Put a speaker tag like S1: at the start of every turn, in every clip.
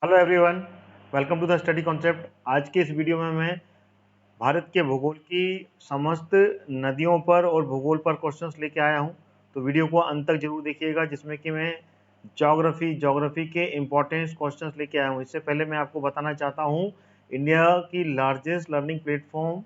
S1: Hello everyone, welcome to the study concept. आज के इस वीडियो में मैं भारत के भूगोल की समस्त नदियों पर और भूगोल पर क्वेश्चंस लेके आया हूं। तो वीडियो को अंत तक जरूर देखिएगा, जिसमें कि मैं ज्योग्राफी के इम्पोर्टेंट क्वेश्चंस लेके आया हूं। इससे पहले मैं आपको बताना चाहता हूं इंडिया की लार्जेस्ट लर्निंग प्लेटफॉर्म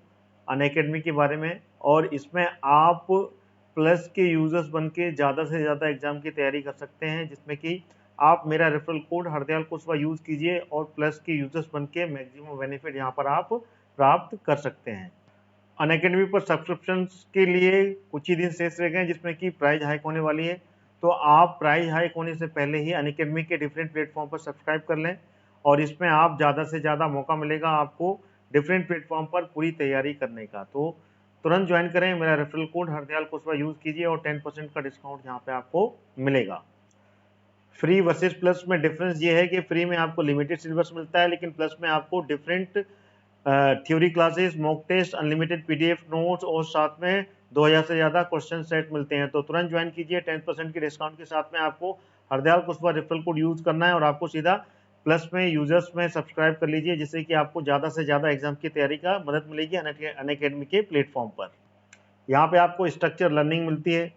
S1: अनअकैडमी के बारे में, और इसमें आप प्लस के यूजर्स बन के ज़्यादा से ज़्यादा एग्जाम की तैयारी कर सकते हैं, जिसमें कि आप मेरा referral code Hardayal Kushwaha use कीजिए और प्लस के यूजर्स बन के मैक्सिमम बेनिफिट यहाँ पर आप प्राप्त कर सकते हैं। अनअकैडमी पर सब्सक्रिप्शन के लिए कुछ ही दिन शेष रह गए हैं, जिसमें कि प्राइस हाइक होने वाली है। तो आप प्राइस हाइक होने से पहले ही अनअकैडमी के डिफरेंट प्लेटफॉर्म पर सब्सक्राइब कर लें, और इसमें आप ज़्यादा से ज़्यादा मौका मिलेगा आपको डिफरेंट प्लेटफॉर्म पर पूरी तैयारी करने का। तो तुरंत ज्वाइन करें, मेरा referral code Hardayal Kushwaha use कीजिए और 10% का डिस्काउंट यहाँ पे आपको मिलेगा। फ्री वर्सेस प्लस में डिफरेंस ये है कि फ्री में आपको लिमिटेड सिलेबस मिलता है, लेकिन प्लस में आपको different theory classes, mock test, unlimited PDF notes और साथ में 2000 से ज़्यादा क्वेश्चन सेट मिलते हैं। तो तुरंत ज्वाइन कीजिए, 10% के डिस्काउंट के साथ में आपको Hardayal Kushwaha referral code use करना है और आपको सीधा प्लस में यूजर्स में सब्सक्राइब कर लीजिए, जिससे कि आपको ज़्यादा से ज़्यादा एग्जाम की तैयारी का मदद मिलेगी अनअकैडमी के प्लेटफॉर्म पर। यहाँ पे आपको स्ट्रक्चर लर्निंग मिलती है,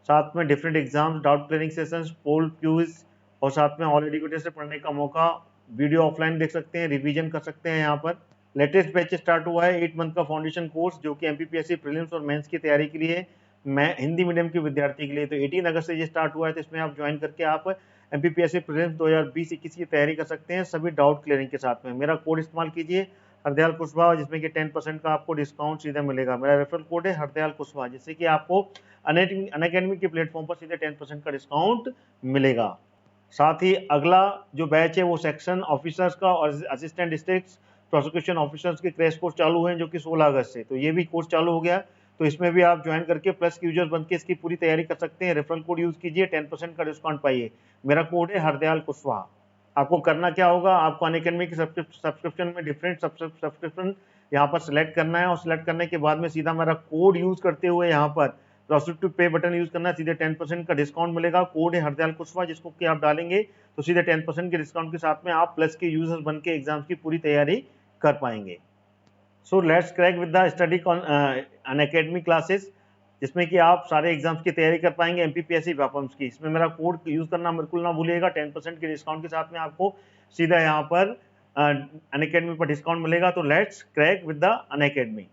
S1: साथ में different exams, doubt clearing sessions, poll quiz, और साथ में ऑल एजुकेटर से पढ़ने का मौका। वीडियो ऑफलाइन देख सकते हैं, रिवीजन कर सकते हैं। यहाँ पर लेटेस्ट बैच स्टार्ट हुआ है 8 मंथ का फाउंडेशन कोर्स, जो कि एमपीपीएससी प्रीलिम्स और मेंस की तैयारी के लिए, मैं हिंदी मीडियम के विद्यार्थी के लिए। तो 18 अगस्त से ये स्टार्ट हुआ है, तो इसमें आप ज्वाइन करके आप एमपीपीएससी प्रीलिम्स 2020-21 की तैयारी कर सकते हैं, सभी डाउट क्लियरिंग के साथ में। मेरा कोड इस्तेमाल कीजिए हरदयाल कुशवाहा, जिसमें कि 10% का आपको डिस्काउंट सीधा मिलेगा। मेरा रेफरल कोड है हरदयाल कुशवाहा, जिससे कि आपको अनअकैडमी के प्लेटफॉर्म पर सीधे 10% का डिस्काउंट मिलेगा। साथ ही अगला जो बैच है वो सेक्शन ऑफिसर्स का और असिस्टेंट डिस्ट्रिक्ट प्रोसिक्यूशन ऑफिसर्स के क्रैश कोर्स चालू हैं, जो कि 16 अगस्त से। तो ये भी कोर्स चालू हो गया, तो इसमें भी आप ज्वाइन करके प्लस के यूजर्स बन के इसकी पूरी तैयारी कर सकते हैं। रेफरल कोड यूज कीजिए, 10% का डिस्काउंट पाइए। मेरा कोड है हरदयाल कुशवाहा। आपको करना क्या होगा, आपको अनअकैडमी की सब्सक्रिप्शन में डिफरेंट सब्सक्रिप्शन यहाँ पर सिलेक्ट करना है, और सिलेक्ट करने के बाद में सीधा मेरा कोड यूज करते हुए यहाँ पर प्रोसीड टू पे बटन यूज करना है, सीधे 10% का डिस्काउंट मिलेगा। कोड है हरदयाल कुशवाहा, जिसको कि आप डालेंगे तो सीधे 10% के डिस्काउंट के साथ में आप प्लस के यूजर्स बन के एग्जाम्स की पूरी तैयारी कर पाएंगे। So let's crack with the study Unacademy classes, जिसमें कि आप सारे एग्जाम्स की तैयारी कर पाएंगे एमपीपीएससी व्यापम्स की। इसमें मेरा कोड यूज करना बिल्कुल ना भूलिएगा, 10% के डिस्काउंट के साथ में आपको सीधा यहाँ पर अनअकैडमी पर डिस्काउंट मिलेगा। तो let's crack with the Unacademy.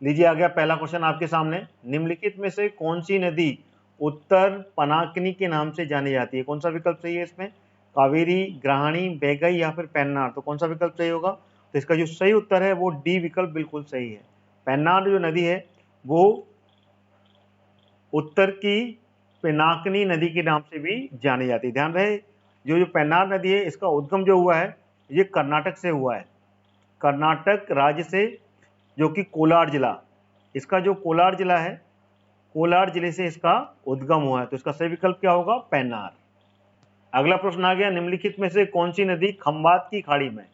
S1: लीजिए आ गया पहला क्वेश्चन आपके सामने। निम्नलिखित में से कौन सी नदी उत्तर पनाकनी के नाम से जानी जाती है? कौन सा विकल्प सही है इसमें? कावेरी, ग्रहाणी, बैगई या फिर पेन्नार? तो कौन सा विकल्प सही होगा? तो इसका जो सही उत्तर है वो डी विकल्प बिल्कुल सही है। पेन्नार जो नदी है वो उत्तर की पिनाकनी नदी के नाम से भी जानी जाती है। ध्यान रहे, जो पेन्नार नदी है इसका उद्गम जो हुआ है ये कर्नाटक से हुआ है, कर्नाटक राज्य से, जो कि कोलार जिला, इसका जो कोलार जिला है, कोलार जिले से इसका उद्गम हुआ है। तो इसका सही विकल्प क्या होगा? पेन्नार। अगला प्रश्न आ गया, निम्नलिखित में से कौन सी नदी खंबात की खाड़ी में,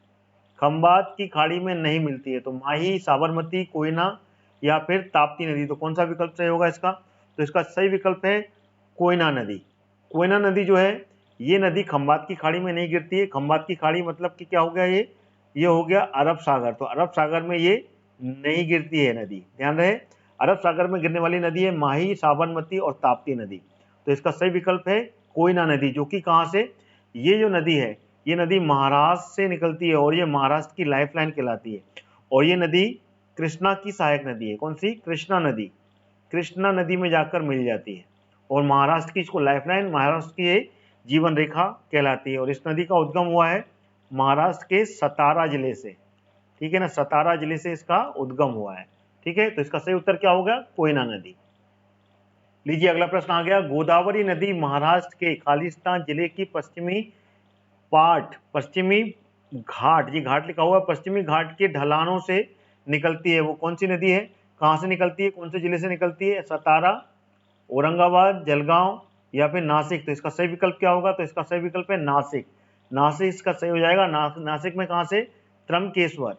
S1: खंबात की खाड़ी में नहीं मिलती है? तो माही, साबरमती, कोयना या फिर ताप्ती नदी? तो कौन सा विकल्प सही होगा इसका? तो इसका सही विकल्प है कोयना नदी। कोयना नदी जो है ये नदी खंबात की खाड़ी में नहीं गिरती है। खंबात की खाड़ी मतलब कि क्या हो गया, ये हो गया अरब सागर। तो अरब सागर में ये नहीं गिरती है नदी। ध्यान रहे, अरब सागर में गिरने वाली नदी है माही, साबरमती और ताप्ती नदी। तो इसका सही विकल्प है कोयना नदी, जो कि कहाँ से, ये जो नदी है ये नदी महाराष्ट्र से निकलती है और ये महाराष्ट्र की लाइफलाइन कहलाती है। और ये नदी कृष्णा की सहायक नदी है। कौन सी? कृष्णा नदी। कृष्णा नदी में जाकर मिल जाती है और महाराष्ट्र की इसको लाइफलाइन, महाराष्ट्र की ये जीवन रेखा कहलाती है। और इस नदी का उद्गम हुआ है महाराष्ट्र के सतारा जिले से। ठीक है ना, सतारा जिले से इसका उद्गम हुआ है। ठीक है, तो इसका सही उत्तर क्या होगा? कोयना नदी। लीजिए अगला प्रश्न आ गया, गोदावरी नदी महाराष्ट्र के खालिस्तान जिले की पश्चिमी पार्ट, पश्चिमी घाट, ये घाट लिखा हुआ है, पश्चिमी घाट के ढलानों से निकलती है। वो कौन सी नदी है? कहाँ से निकलती है? कौन से जिले से निकलती है? सतारा, औरंगाबाद, जलगांव या फिर नासिक? तो इसका सही विकल्प क्या होगा? तो इसका सही विकल्प है नासिक। नासिक इसका सही हो जाएगा। नासिक में कहाँ से? त्रंबकेश्वर,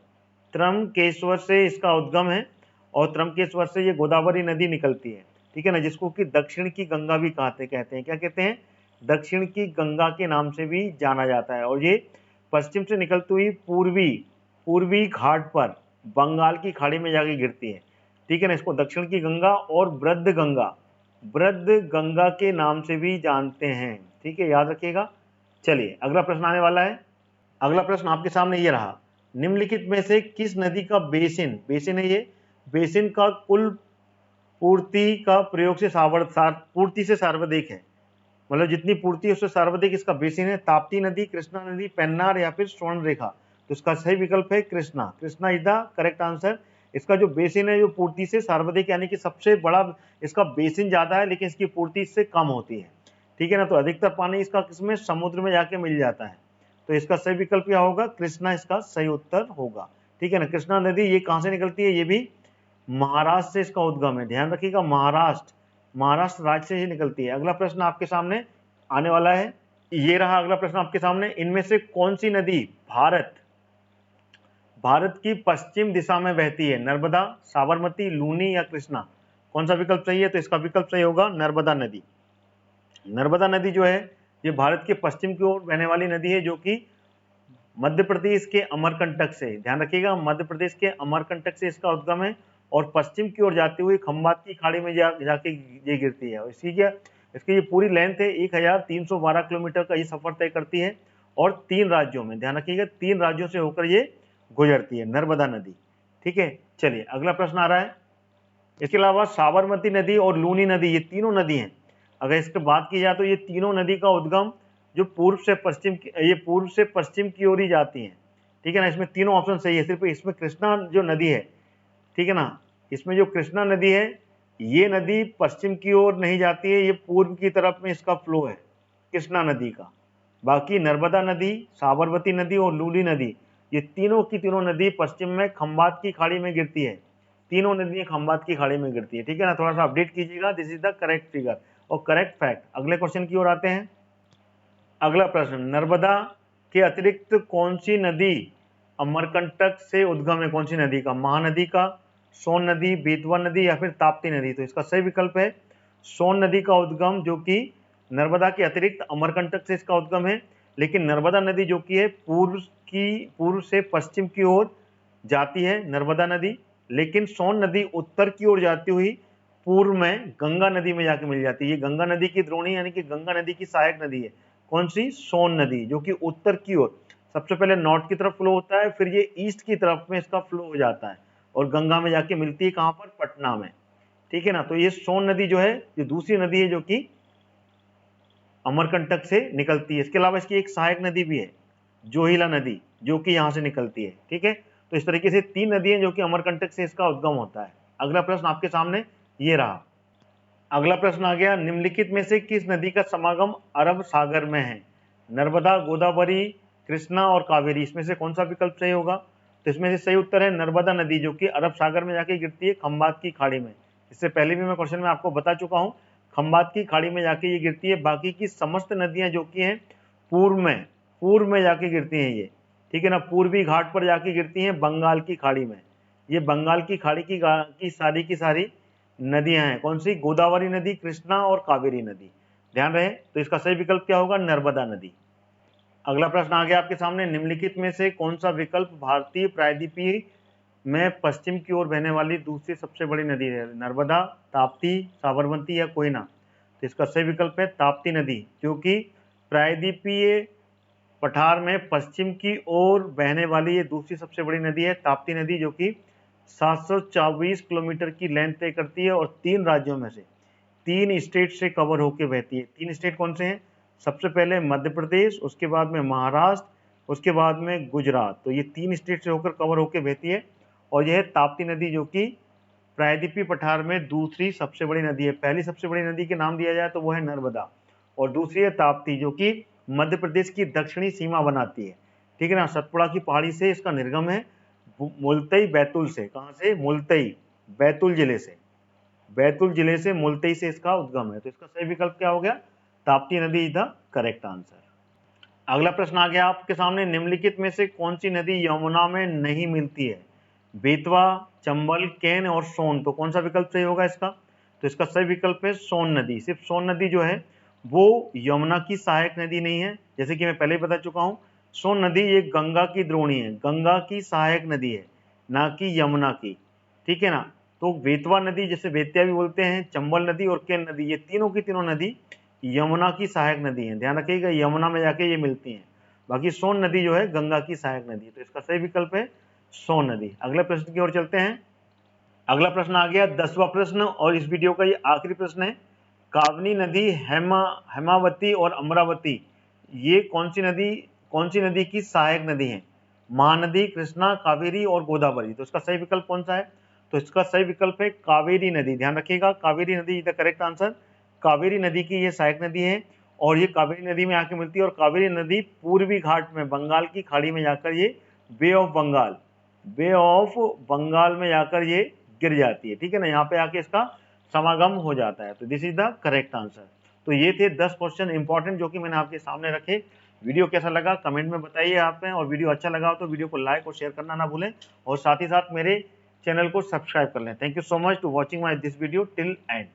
S1: त्रंबकेश्वर से इसका उद्गम है और त्रंबकेश्वर से ये गोदावरी नदी निकलती है। ठीक है ना, जिसको कि दक्षिण की गंगा भी कहते हैं। क्या कहते हैं? दक्षिण की गंगा के नाम से भी जाना जाता है। और ये पश्चिम से निकलती हुई पूर्वी घाट पर बंगाल की खाड़ी में जाके गिरती है। ठीक है ना, इसको दक्षिण की गंगा और वृद्ध गंगा के नाम से भी जानते हैं। ठीक है, याद रखिएगा। चलिए अगला प्रश्न आने वाला है। अगला प्रश्न आपके सामने ये रहा, निम्नलिखित में से किस नदी का बेसिन है ये, बेसिन का कुल पूर्ति का प्रयोग से पूर्ति से सर्वाधिक है, मतलब जितनी पूर्ति है उससे सर्वाधिक इसका बेसिन है। ताप्ती नदी, कृष्णा नदी, पेन्नार या फिर स्वर्ण रेखा। तो इसका सही विकल्प है Krishna. Krishna is the correct answer. इसका जो बेसिन है, जो पूर्ति से सर्वाधिक, यानी कि सबसे बड़ा इसका बेसिन ज्यादा है लेकिन इसकी पूर्ति इससे कम होती है। ठीक है ना, तो अधिकतर पानी इसका किसमें, समुद्र में जाके मिल जाता है। तो इसका सही विकल्प क्या होगा, कृष्णा इसका सही उत्तर होगा। ठीक है ना, कृष्णा नदी ये कहां से निकलती है, ये भी महाराष्ट्र से इसका उद्गम है। ध्यान रखिएगा, महाराष्ट्र राज्य से ही निकलती है। अगला प्रश्न आपके सामने आने वाला है, ये रहा अगला प्रश्न आपके सामने। इनमें से कौन सी नदी भारत की पश्चिम दिशा में बहती है, नर्मदा, साबरमती, लूनी या कृष्णा। कौन सा विकल्प सही है, तो इसका विकल्प सही होगा नर्मदा नदी। नर्मदा नदी जो है ये भारत के पश्चिम की ओर बहने वाली नदी है, जो कि मध्य प्रदेश के अमरकंटक से, ध्यान रखिएगा, मध्य प्रदेश के अमरकंटक से इसका उद्गम है और पश्चिम की ओर जाती हुई खंबात की खाड़ी में जाके ये गिरती है। इसकी ये पूरी लेंथ है 1312 किलोमीटर का ये सफर तय करती है और 3 राज्यों में, ध्यान रखिएगा, 3 राज्यों से होकर ये गुजरती है नर्मदा नदी। ठीक है, चलिए अगला प्रश्न आ रहा है। इसके अलावा साबरमती नदी और लूनी नदी, ये तीनों नदी हैं। अगर इसके बात की जाए तो ये तीनों नदी का उद्गम जो पूर्व से पश्चिम की ओर ही जाती हैं। ठीक है ना, इसमें तीनों ऑप्शन सही है, सिर्फ इसमें कृष्णा जो नदी है, ठीक है ना, इसमें जो कृष्णा नदी है ये नदी पश्चिम की ओर नहीं जाती है, ये पूर्व की तरफ में इसका फ्लो है कृष्णा नदी का। बाकी नर्मदा नदी, साबरमती नदी और लूनी नदी, ये तीनों की तीनों नदी पश्चिम में खंबात की खाड़ी में गिरती है। तीनों नदियां खंबात की खाड़ी में गिरती है। ठीक है ना, थोड़ा सा अपडेट कीजिएगा, this is the correct figure और करेक्ट फैक्ट। अगले क्वेश्चन की ओर आते हैं। अगला प्रश्न, नर्मदा के अतिरिक्त कौन सी नदी अमरकंटक से उद्गम है, कौन सी नदी का, महानदी का, सोन नदी, बेतवा नदी या फिर ताप्ती नदी। तो इसका सही विकल्प है सोन नदी का उद्गम, जो कि नर्मदा के अतिरिक्त अमरकंटक से इसका उद्गम है। लेकिन नर्मदा नदी जो कि है पूर्व से पश्चिम की ओर जाती है नर्मदा नदी, लेकिन सोन नदी उत्तर की ओर जाती हुई पूर्व में गंगा नदी में जाके मिल जाती है। ये गंगा नदी की द्रोणी यानी कि गंगा नदी की सहायक नदी है। कौन सी, सोन नदी, जो कि उत्तर की ओर सबसे पहले नॉर्थ की तरफ फ्लो होता है, फिर ये ईस्ट की तरफ में इसका फ्लो हो जाता है और गंगा में जाके मिलती है कहां पर, पटना में। ठीक है ना, तो ये सोन नदी जो है ये दूसरी नदी है जो कि अमरकंटक से निकलती है। इसके अलावा इसकी एक सहायक नदी भी है, जोहिला नदी, जो कि यहां से निकलती है। ठीक है, तो इस तरीके से 3 नदियां जो कि अमरकंटक से इसका उद्गम होता है। अगला प्रश्न आपके सामने ये रहा। अगला प्रश्न आ गया, निम्नलिखित में से किस नदी का समागम अरब सागर में है, नर्मदा, गोदावरी, कृष्णा और कावेरी। इसमें से कौन सा विकल्प सही होगा, तो इसमें से सही उत्तर है नर्मदा नदी, जो कि अरब सागर में जाके गिरती है खंबात की खाड़ी में। इससे पहले भी मैं क्वेश्चन में आपको बता चुका हूं, खंबात की खाड़ी में जाके ये गिरती है। बाकी की समस्त नदियां जो कि हैं पूर्व में जाके गिरती हैं ये। ठीक है ना, पूर्वी घाट पर जाके गिरती हैं बंगाल की खाड़ी में। ये बंगाल की खाड़ी की सारी नदियां हैं। कौन सी, गोदावरी नदी, कृष्णा और कावेरी नदी। ध्यान रहे, तो इसका सही विकल्प क्या होगा, नर्मदा नदी। अगला प्रश्न आ गया आपके सामने, निम्नलिखित में से कौन सा विकल्प भारतीय प्रायद्वीपीय में पश्चिम की ओर बहने वाली दूसरी सबसे बड़ी नदी है, नर्मदा, ताप्ती, साबरमती या कोयना। तो इसका सही विकल्प है ताप्ती नदी, जो कि प्रायद्वीपीय पठार में पश्चिम की ओर बहने वाली ये दूसरी सबसे बड़ी नदी है ताप्ती नदी, जो कि 724 किलोमीटर की लेंथ तय करती है और 3 राज्यों में से 3 स्टेट से कवर होकर बहती है। 3 स्टेट कौन से हैं, सबसे पहले मध्य प्रदेश, उसके बाद में महाराष्ट्र, उसके बाद में गुजरात। तो ये 3 स्टेट से होकर कवर होकर बहती है और यह ताप्ती नदी जो कि प्रायद्वीपीय पठार में दूसरी सबसे बड़ी नदी है। पहली सबसे बड़ी नदी के नाम दिया जाए तो वो है नर्मदा और दूसरी है ताप्ती, जो कि मध्य प्रदेश की दक्षिणी सीमा बनाती है। ठीक है ना, सतपुड़ा की पहाड़ी से इसका निर्गम है, मुल्तई बैतूल से। कहां से, मुल्तई, बैतूल जिले से मुल्तई से इसका उद्गम है। तो इसका सही विकल्प क्या हो गया, ताप्ती नदी इज द करेक्ट आंसर। अगला प्रश्न आ गया आपके सामने, निम्नलिखित में से कौन सी नदी यमुना में नहीं मिलती है, बेतवा, चंबल, केन और सोन। तो कौन सा विकल्प सही होगा इसका, तो इसका सही विकल्प है सोन नदी। सिर्फ सोन नदी जो है वो यमुना की सहायक नदी नहीं है, जैसे कि मैं पहले ही बता चुका हूं, सोन नदी ये गंगा की द्रोणी है, गंगा की सहायक नदी है, ना कि यमुना की, ठीक है ना। तो बेतवा नदी, जैसे बेतिया भी बोलते हैं, चंबल नदी और केन नदी, ये तीनों की तीनों नदी यमुना की सहायक नदी है, ध्यान रखिएगा, यमुना में जाके ये मिलती हैं। बाकी सोन नदी जो है गंगा की सहायक नदी है, तो इसका सही विकल्प है सोन नदी। अगले प्रश्न की ओर चलते हैं। अगला प्रश्न आ गया 10वां प्रश्न, और इस वीडियो का ये आखिरी प्रश्न है। कावनी नदी, हेमावती और अमरावती, ये कौन सी नदी की सहायक नदी है? महानदी, कृष्णा, कावेरी और गोदावरी। तो इसका सही विकल्प कौन सा है? तो इसका सही विकल्प है कावेरी नदी, ध्यान रखिएगा, कावेरी नदी is the correct answer. Kaveri नदी की ये सहायक नदी है, और ये कावेरी नदी में आके मिलती है, और कावेरी नदी पूर्वी घाट में बंगाल की खाड़ी में जाकर ये बे ऑफ बंगाल में जाकर ये गिर जाती है, ठीक है ना, यहाँ पे आके इसका समागम हो जाता है। तो this is the correct answer. तो ये थे 10 क्वेश्चन इंपॉर्टेंट जो कि मैंने आपके सामने रखे। वीडियो कैसा लगा कमेंट में बताइए आपने, और वीडियो अच्छा लगा हो तो वीडियो को लाइक और शेयर करना ना भूलें, और साथ ही साथ मेरे चैनल को सब्सक्राइब कर लें। Thank you so much to watching my this video till and.